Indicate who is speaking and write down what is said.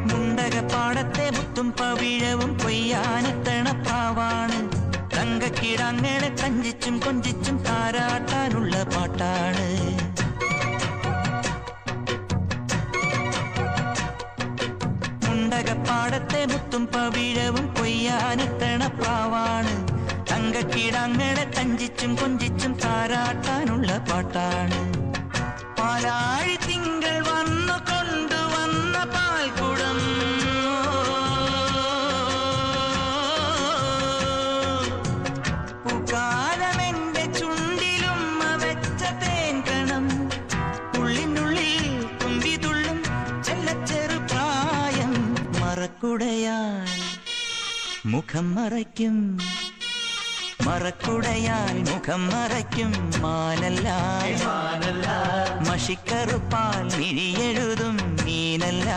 Speaker 1: മുണ്ടകപ്പാടത്തെ മുത്തും പവിഴവും കൊയ്യാനെത്തണ പ്രാവാണ്. തങ്കക്കിടാങ്ങളെ തഞ്ചിച്ചും കൊഞ്ചിച്ചും താരാട്ടാനുള്ള പാട്ടാണ്. മുണ്ടകപ്പാടത്തെ മുത്തും പവിഴവും കൊയ്യാനെത്തണ പ്രാവാണ്. തങ്കക്കിടാങ്ങളെ തഞ്ചിച്ചും കൊഞ്ചിച്ചും താരാട്ടാനുള്ള പാട്ടാണ്. പാലാഴി തിങ്കൾ വന്നു കൊണ്ടുവന്ന പാൽക്കുടം പൂക്കാലമെന്റെ ചുണ്ടിലും വെച്ച തേൻകണം ഉള്ളിനുള്ളിൽ തുമ്പിതുള്ളും ചെല്ലച്ചെറുപ്രായം മറക്കുടയാൽ മുഖം മറയ്ക്കും. മറക്കുടയാൽ മുഖം മറയ്ക്കും മാനല്ല മഷിക്കറുപ്പാൽ മിഴിയെഴുതും മീനല്ല.